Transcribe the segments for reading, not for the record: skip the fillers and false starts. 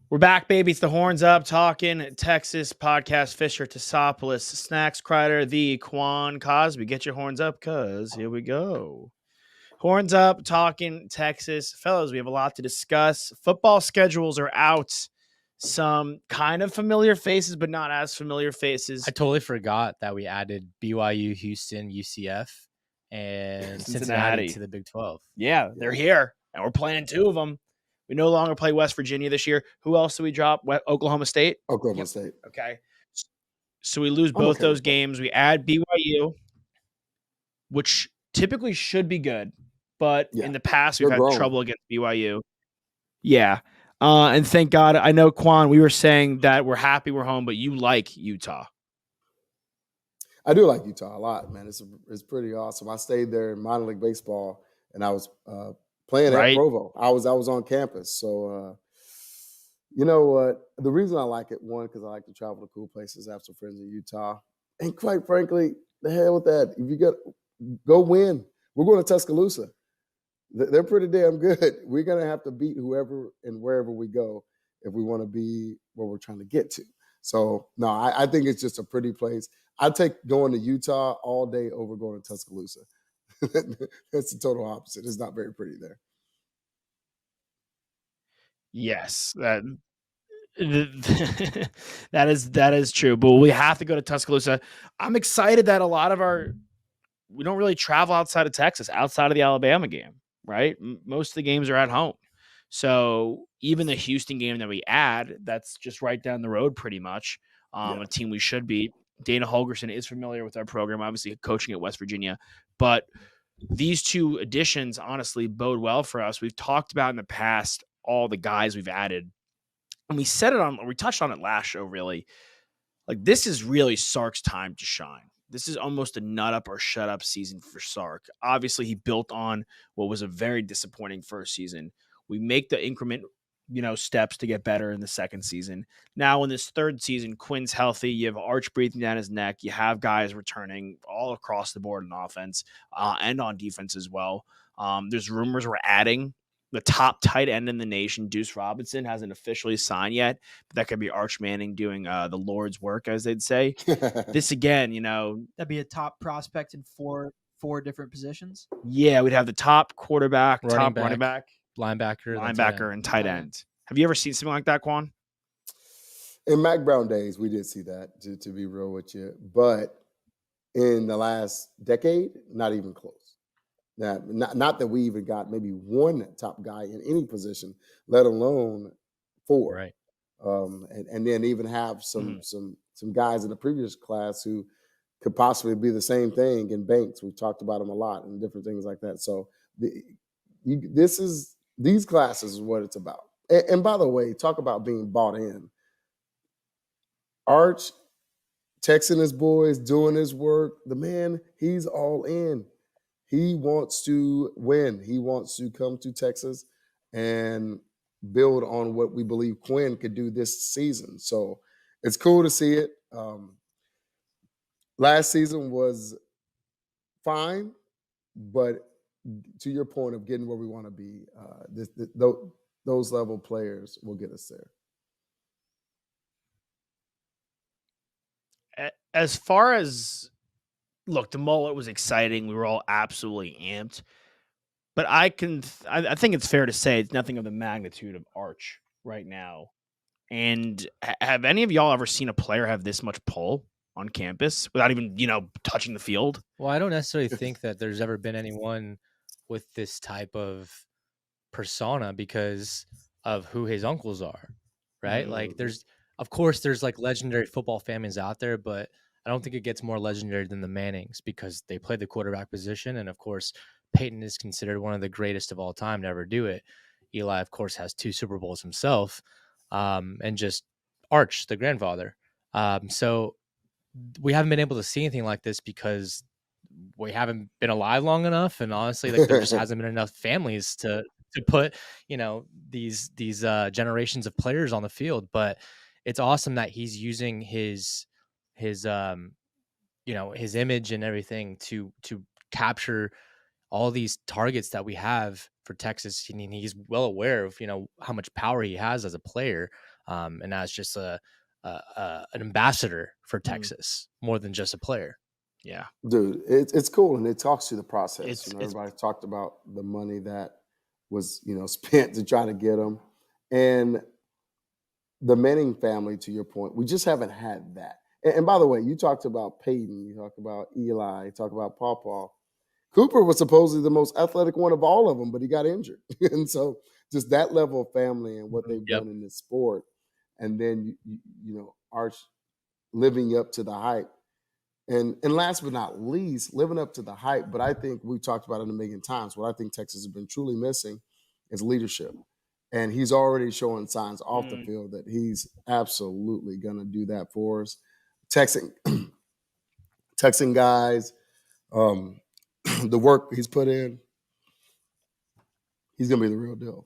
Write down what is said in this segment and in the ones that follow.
We're back, baby. It's the Horns Up talking Texas podcast. Fisher, Tosopoulos, Snacks, Kreider, the Quan, Cosby. Get your horns up, cuz here we go. Horns Up talking Texas. Fellas, we have a lot to discuss. Football schedules are out. Some kind of familiar faces, but not as familiar faces. I totally forgot that we added BYU, Houston, UCF, and Cincinnati to the Big 12. Yeah, they're here, and we're playing two of them. We no longer play West Virginia this year. Who else do we drop? Oklahoma State? Oklahoma State. Okay. So we lose both those games. We add BYU, which typically should be good, but in the past we've had trouble against BYU. Yeah. And thank God, I know, Quan, we were saying that we're happy we're home, but you like Utah. I do like Utah a lot, man. It's pretty awesome. I stayed there in minor league baseball, and I was playing at Provo. I was on campus. So, you know what? The reason I like it, one, because I like to travel to cool places, have some friends in Utah. And quite frankly, the hell with that. If you go win. We're going to Tuscaloosa. They're pretty damn good. We're going to have to beat whoever and wherever we go if we want to be where we're trying to get to. So, no, I think it's just a pretty place. I take going to Utah all day over going to Tuscaloosa. That's the total opposite. It's not very pretty there. Yes, that is true. But we have to go to Tuscaloosa. I'm excited that a lot of we don't really travel outside of Texas, outside of the Alabama game, right? Most of the games are at home. So even the Houston game that we add, that's just right down the road pretty much. A team we should beat. Dana Holgerson is familiar with our program, obviously coaching at West Virginia. But these two additions honestly bode well for us. We've talked about in the past all the guys we've added. And we touched on it last show, really. Like, this is really Sark's time to shine. This is almost a nut up or shut up season for Sark. Obviously, he built on what was a very disappointing first season. We make the increment, steps to get better in the second season. Now, in this third season, Quinn's healthy. You have Arch breathing down his neck. You have guys returning all across the board on offense and on defense as well. There's rumors we're adding the top tight end in the nation, Duce Robinson, hasn't officially signed yet, but that could be Arch Manning doing the Lord's work, as they'd say. This again, that'd be a top prospect in four different positions. Yeah, we'd have the top quarterback, running back, linebacker, and tight end. Have you ever seen something like that, Quan? In Mac Brown days, we did see that, to be real with you. But in the last decade, not even close. Now, not that we even got maybe one top guy in any position, let alone four. Right. And then even have some guys in the previous class who could possibly be the same thing in Banks. We've talked about them a lot and different things like that. So these classes is what it's about. And by the way, talk about being bought in. Arch, texting his boys, doing his work. The man, he's all in. He wants to win. He wants to come to Texas and build on what we believe Quinn could do this season. So it's cool to see it. Last season was fine, but to your point of getting where we want to be, those level players will get us there. As far as look, the mullet was exciting. We were all absolutely amped. But I think it's fair to say it's nothing of the magnitude of Arch right now. And have any of y'all ever seen a player have this much pull on campus without even, touching the field? Well, I don't necessarily think that there's ever been anyone with this type of persona because of who his uncles are, right? Mm-hmm. Like there's like legendary football families out there, but I don't think it gets more legendary than the Mannings because they play the quarterback position. And of course, Peyton is considered one of the greatest of all time to ever do it. Eli, of course, has 2 Super Bowls himself, and just Arch, the grandfather. So we haven't been able to see anything like this because we haven't been alive long enough. And honestly, like there just hasn't been enough families to put, these generations of players on the field. But it's awesome that he's using his image and everything to capture all these targets that we have for Texas. I mean, he's well aware of, how much power he has as a player. and as just an ambassador for Texas more than just a player. Yeah, dude, it's cool, and it talks to the process. It's- Everybody talked about the money that was spent to try to get him, and the Manning family. To your point, we just haven't had that. And by the way, you talked about Peyton, you talked about Eli, you talked about Pawpaw. Cooper was supposedly the most athletic one of all of them, but he got injured, and so just that level of family and what they've done in this sport, and then Arch living up to the hype. And last but not least, living up to the hype. But I think we've talked about it a million times. What I think Texas has been truly missing is leadership. And he's already showing signs off the field that he's absolutely going to do that for us. Texting guys, the work he's put in, he's going to be the real deal.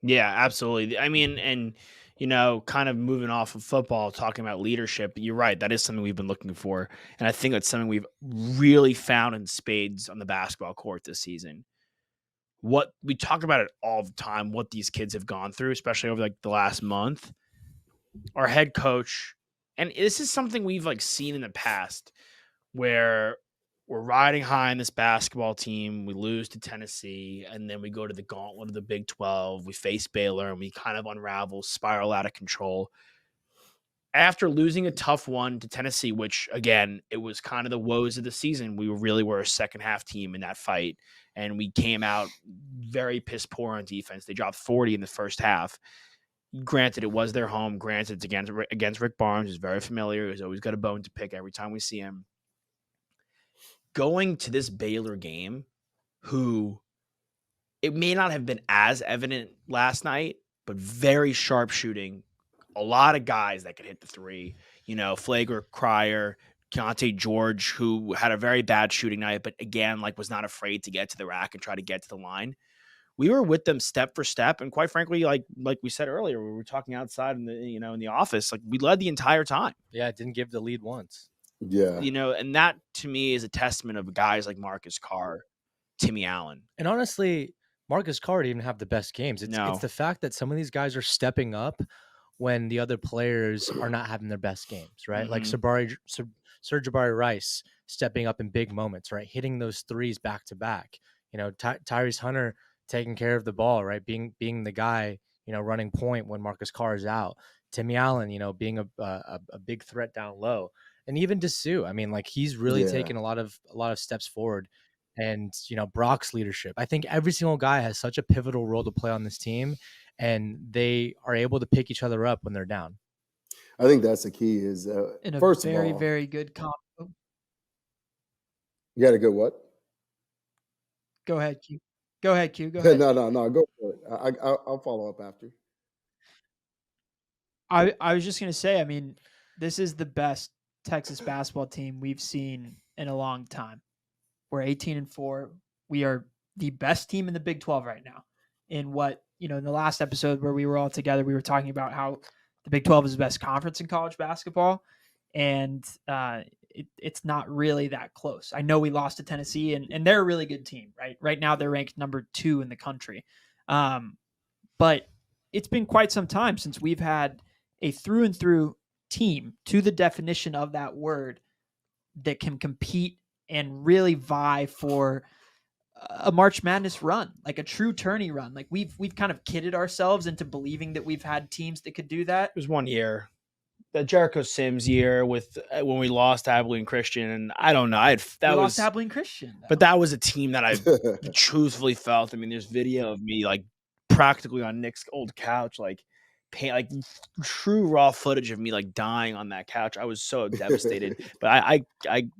Yeah, absolutely. I mean, and kind of moving off of football, talking about leadership, you're right. That is something we've been looking for. And I think that's something we've really found in spades on the basketball court this season. What we talk about it all the time, what these kids have gone through, especially over the last month. Our head coach, and this is something we've seen in the past where we're riding high in this basketball team. We lose to Tennessee, and then we go to the gauntlet of the Big 12. We face Baylor, and we kind of unravel, spiral out of control. After losing a tough one to Tennessee, which, again, it was kind of the woes of the season, we really were a second-half team in that fight, and we came out very piss-poor on defense. They dropped 40 in the first half. Granted, it was their home. Granted, it's against Rick Barnes, who's very familiar. He's always got a bone to pick every time we see him. Going to this Baylor game, who it may not have been as evident last night, but very sharp shooting. A lot of guys that could hit the three. Flagler, Cryer, Keontae George, who had a very bad shooting night, but again, was not afraid to get to the rack and try to get to the line. We were with them step for step, and quite frankly, like we said earlier, we were talking outside in the office. We led the entire time. Yeah, didn't give the lead once. Yeah. And that to me is a testament of guys like Marcus Carr, Timmy Allen. And honestly, Marcus Carr didn't even have the best games. It's the fact that some of these guys are stepping up when the other players are not having their best games, right? Mm-hmm. Sir Jabari Rice stepping up in big moments, right? Hitting those threes back to back. Tyrese Hunter taking care of the ball, right? Being the guy, running point when Marcus Carr is out. Timmy Allen, being a big threat down low. And even Dessou, I mean, he's really taken a lot of steps forward. And, Brock's leadership. I think every single guy has such a pivotal role to play on this team, and they are able to pick each other up when they're down. I think that's the key is, in a first very, of all, very good combo. You got a good what? Go ahead, Q. Go ahead. No. Go for it. I'll follow up after. I was just going to say, I mean, this is the best Texas basketball team we've seen in a long time. We're 18-4. We are the best team in the Big 12 right now. In what, in the last episode where we were all together, we were talking about how the Big 12 is the best conference in college basketball. And it's not really that close. I know we lost to Tennessee, and they're a really good team, right? Right now, they're ranked number 2 in the country. But it's been quite some time since we've had a through and through team, to the definition of that word, that can compete and really vie for a March Madness run, like a true tourney run. We've kind of kidded ourselves into believing that we've had teams that could do that. It was one year, the Jericho Sims year, with when we lost to Abilene Christian, and I don't know. We lost to Abilene Christian, though. But that was a team that I truthfully felt. I mean, there's video of me practically on Nick's old couch, true raw footage of me dying on that couch. I was so devastated. But I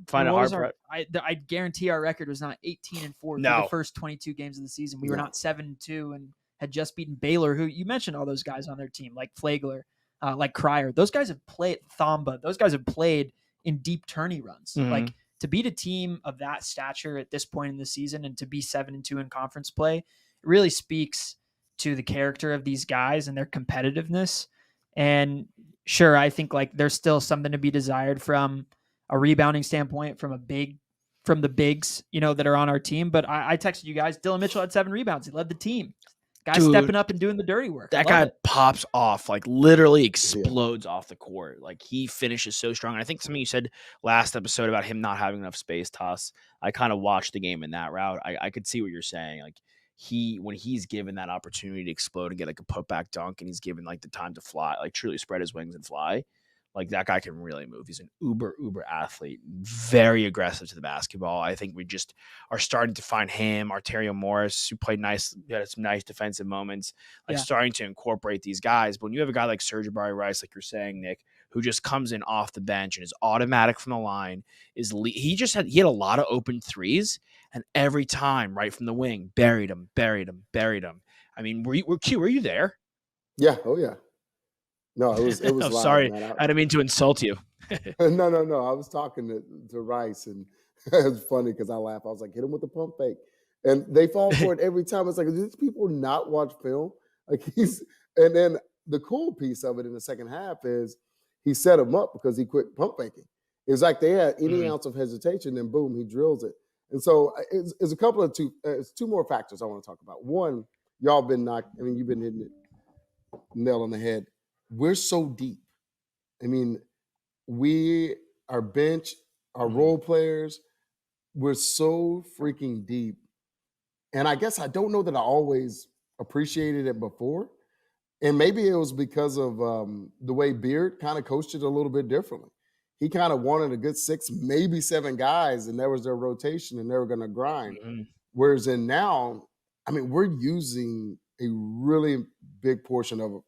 find it hard. I guarantee our record was not 18-4 for the first 22 games of the season. We were not 7-2 and had just beaten Baylor, who you mentioned all those guys on their team, like Flagler, like Cryer. Those guys have played Thamba. Those guys have played in deep tourney runs. Mm-hmm. To beat a team of that stature at this point in the season and to be 7-2 in conference play, it really speaks to the character of these guys and their competitiveness. And sure, I think there's still something to be desired from a rebounding standpoint from the bigs, that are on our team. But I texted you guys, Dylan Mitchell had 7 rebounds. He led the team. Guy stepping up and doing the dirty work. That guy pops off, like literally explodes off the court. Like he finishes so strong. And I think something you said last episode about him not having enough space, Tuss, I kind of watched the game in that route. I could see what you're saying. Like when he's given that opportunity to explode and get like a putback dunk, and he's given like the time to fly, like truly spread his wings and fly. Like that guy can really move. He's an uber athlete, very aggressive to the basketball. I think we just are starting to find him, Arterio Morris, who played nice, had some nice defensive moments, like starting to incorporate these guys. But when you have a guy like Serge Ibaka-Rice, like you're saying, Nick, who just comes in off the bench and is automatic from the line, he had a lot of open threes, and every time right from the wing, buried him. I mean, were you there? Yeah. Oh yeah. No, it was live, sorry, man. I didn't mean to insult you. No. I was talking to Rice, and it was funny because I laughed. I was like, hit him with the pump fake. And they fall for it every time. It's like, do these people not watch film? Like and then the cool piece of it in the second half is he set him up because he quit pump faking. It was like they had any ounce of hesitation, and boom, he drills it. And so it's a couple of it's two more factors I want to talk about. One, y'all been you've been hitting it nail on the head. We're so deep. I mean, our bench, our role players, we're so freaking deep. And I guess I don't know that I always appreciated it before. And maybe it was because of the way Beard kind of coached it a little bit differently. He kind of wanted a good 6, maybe 7 guys, and that was their rotation, and they were going to grind. Mm-hmm. Whereas now, we're using a really big portion of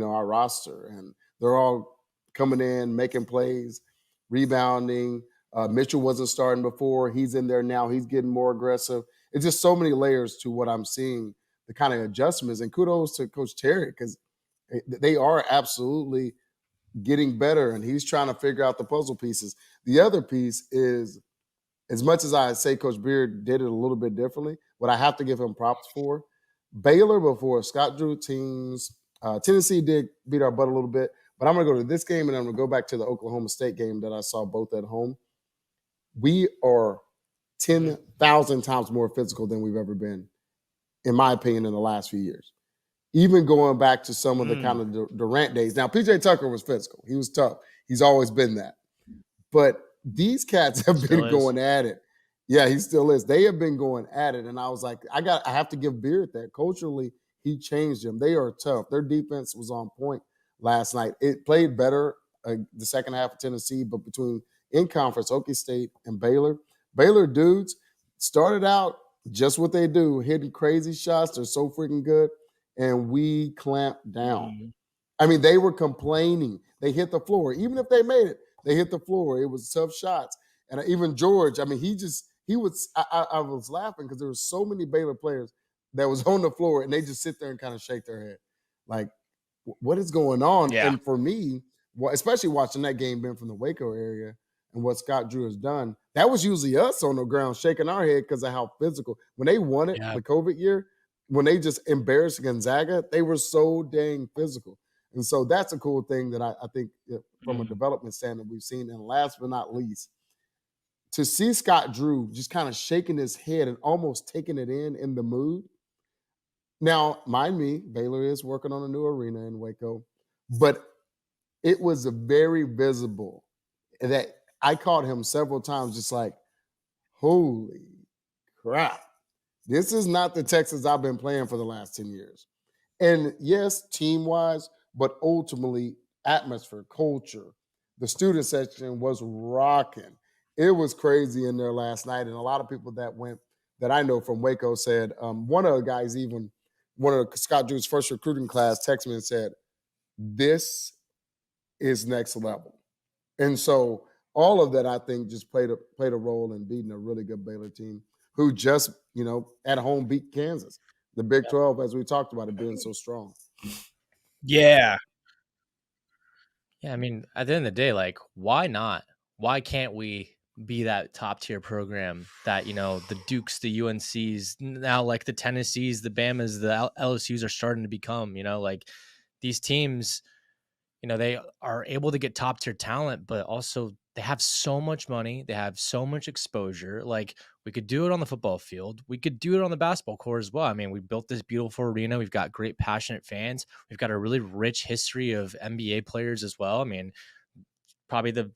our roster, and they're all coming in, making plays, rebounding. Mitchell wasn't starting before. He's in there now. He's getting more aggressive. It's just so many layers to what I'm seeing, the kind of adjustments. And kudos to Coach Terry, because they are absolutely getting better, and he's trying to figure out the puzzle pieces. The other piece is, as much as I say Coach Beard did it a little bit differently, what I have to give him props for, Baylor before Scott Drew teams, Tennessee did beat our butt a little bit, but I'm going to go to this game, and I'm going to go back to the Oklahoma State game that I saw both at home. We are 10,000 times more physical than we've ever been, in my opinion, in the last few years. Even going back to some of the kind of Durant days. Now, P.J. Tucker was physical. He was tough. He's always been that. But these cats have been going at it. Yeah, he still is. They have been going at it. And I was like, I have to give Beard that. Culturally, he changed them. They are tough. Their defense was on point last night. It played better the second half of Tennessee, but between in conference, Okie State and Baylor dudes started out just what they do, hitting crazy shots. They're so freaking good. And we clamped down. They were complaining. They hit the floor. Even if they made it, they hit the floor. It was tough shots. And even George, I was laughing because there were so many Baylor players that was on the floor, and they just sit there and kind of shake their head. Like, what is going on? Yeah. And for me, especially watching that game being from the Waco area and what Scott Drew has done, that was usually us on the ground shaking our head because of how physical. When they won it the COVID year, when they just embarrassed Gonzaga, they were so dang physical. And so that's a cool thing that I think from a development standard we've seen. And last but not least, to see Scott Drew just kind of shaking his head and almost taking it in the mood. Now, mind me, Baylor is working on a new arena in Waco, but it was very visible that I caught him several times just like, holy crap. This is not the Texas I've been playing for the last 10 years. And yes, team-wise, but ultimately atmosphere, culture. The student section was rocking. It was crazy in there last night. And a lot of people that I know from Waco said, one of the guys, even one of Scott Drew's first recruiting class, texted me and said, this is next level. And so all of that, I think, just played a role in beating a really good Baylor team who just, at home beat Kansas. The Big 12, as we talked about it, being so strong. Yeah. Yeah, at the end of the day, like, why not? Why can't we be that top-tier program that, the Dukes, the UNCs, now, like, the Tennessees, the Bamas, the LSUs are starting to become, like, these teams, they are able to get top-tier talent, but also they have so much money. They have so much exposure. Like, we could do it on the football field. We could do it on the basketball court as well. I mean, we built this beautiful arena. We've got great, passionate fans. We've got a really rich history of NBA players as well. I mean, probably the,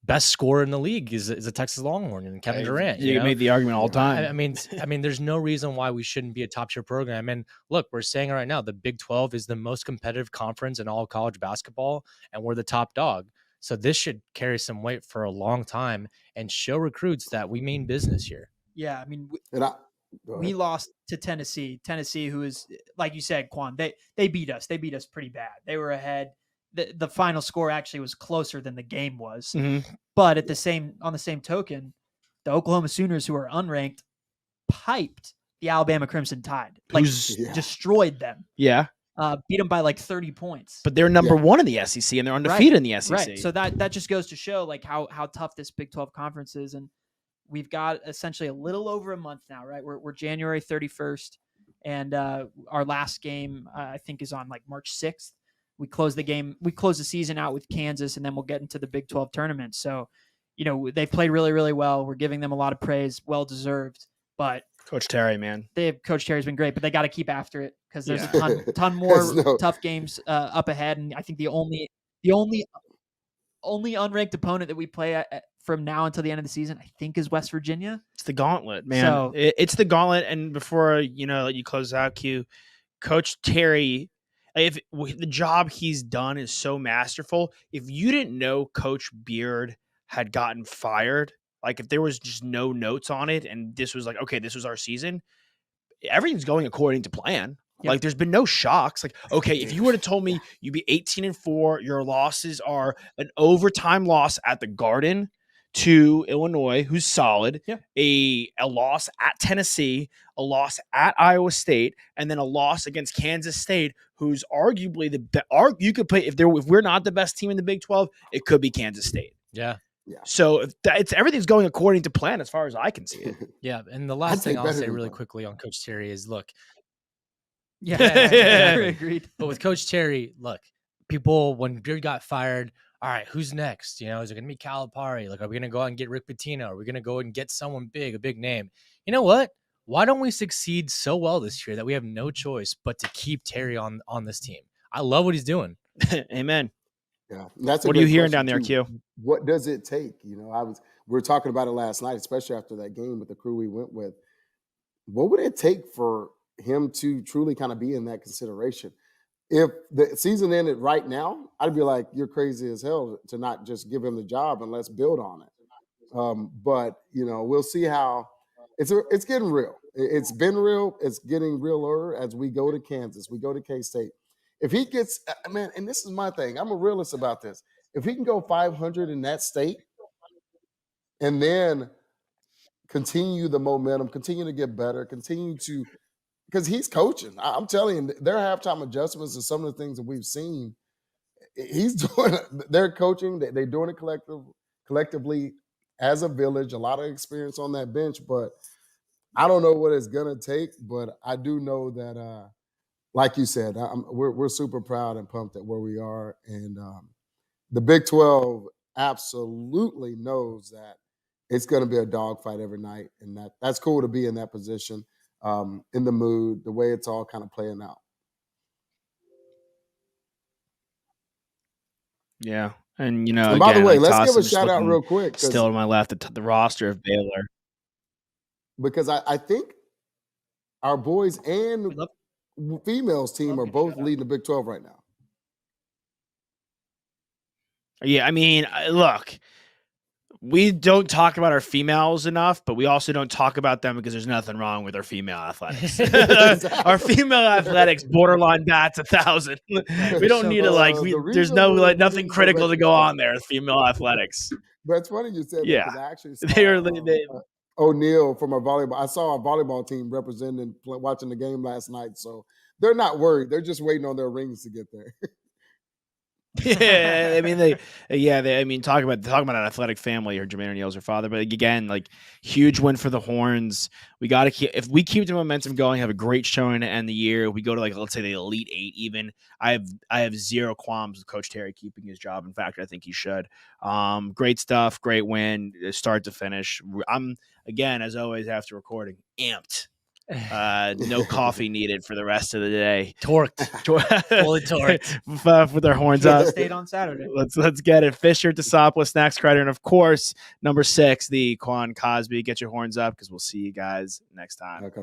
best scorer in the league is a Texas Longhorn and Kevin Durant. You made the argument all the time. I mean, there's no reason why we shouldn't be a top tier program. And look, we're saying right now, the Big 12 is the most competitive conference in all college basketball, and we're the top dog. So this should carry some weight for a long time and show recruits that we mean business here. Yeah, I mean, we lost to Tennessee. Tennessee, who is, like you said, Quan, they beat us. They beat us pretty bad. They were ahead. The final score actually was closer than the game was. Mm-hmm. But on the same token, the Oklahoma Sooners, who are unranked, piped the Alabama Crimson Tide. Destroyed them. Yeah. Beat them by like 30 points. But they're number one in the SEC, and they're undefeated in the SEC. Right. So that just goes to show like how tough this Big 12 conference is. And we've got essentially a little over a month now, right? We're January 31st, and our last game, I think, is on like March 6th. We close the season out with Kansas, and then we'll get into the Big 12 tournament. So, they've played really, really well. We're giving them a lot of praise, well-deserved. But Coach Terry, man. Coach Terry's been great, but they got to keep after it because there's a ton more tough games up ahead. And I think the only unranked opponent that we play from now until the end of the season, I think, is West Virginia. It's the gauntlet, man. So, it's the gauntlet. And before, let you close out, Q, Coach Terry, if the job he's done is so masterful, if you didn't know Coach Beard had gotten fired, like if there was just no notes on it and this was like, okay, this was our season, everything's going according to plan. Yep. Like there's been no shocks. Like, okay, if you would have told me you'd be 18-4, your losses are an overtime loss at the Garden to Illinois, who's solid, a loss at Tennessee, a loss at Iowa State, and then a loss against Kansas State, who's arguably you could play if we're not the best team in the Big 12, it could be Kansas State. Yeah. So everything's going according to plan as far as I can see it. Yeah, and the last thing I'll say really quickly on Coach Terry is, look. Agreed. But with Coach Terry, look, people, when Beard got fired, all right, who's next? Is it going to be Calipari? Like, are we going to go out and get Rick Pitino? Are we going to go and get someone big, a big name? You know what? Why don't we succeed so well this year that we have no choice but to keep Terry on this team? I love what he's doing. Amen. Yeah, that's what are you hearing down there, Q? What does it take? We were talking about it last night, especially after that game with the crew we went with. What would it take for him to truly kind of be in that consideration? If the season ended right now, I'd be like, you're crazy as hell to not just give him the job and let's build on it. But we'll see how it's getting real. It's been real. It's getting realer as we go to Kansas, we go to K-State. If he gets, man, and this is my thing, I'm a realist about this. If he can go 500 in that state and then continue the momentum, continue to get better, because he's coaching. I'm telling you, their halftime adjustments and some of the things that we've seen, he's doing. They're coaching. They're doing it collectively as a village. A lot of experience on that bench, but I don't know what it's gonna take. But I do know that, like you said, we're super proud and pumped at where we are, and the Big 12 absolutely knows that it's going to be a dogfight every night, and that's cool to be in that position. In the mood, the way it's all kind of playing out. Yeah. And, and by the way, let's give a shout out real quick. Still to my left, the roster of Baylor. Because I think our boys and females team are both leading the Big 12 right now. Yeah, I mean, look, we don't talk about our females enough, but we also don't talk about them because there's nothing wrong with our female athletics. Our female athletics borderline bats 1,000. We don't need to there's nothing critical to go on there with female athletics. But it's funny you said that because I actually saw O'Neal from our volleyball. I saw our volleyball team representing, watching the game last night. So they're not worried. They're just waiting on their rings to get there. Yeah, I mean talking about an athletic family, or Jermaine O'Neal's her father, but again, like, huge win for the Horns. We got to keep, if we keep the momentum going, have a great showing to end the year. We go to, like, let's say the Elite Eight even. I have zero qualms with Coach Terry keeping his job. In fact, I think he should. Great stuff, great win, start to finish. I'm, again, as always after recording, amped. No coffee needed for the rest of the day. Torqued. Fully torqued. With our horns up. State on Saturday. Let's get it. Fisher, Tosopoulos, Snacks Crider, and of course, number 6, the Quan Cosby. Get your horns up, because we'll see you guys next time. Okay.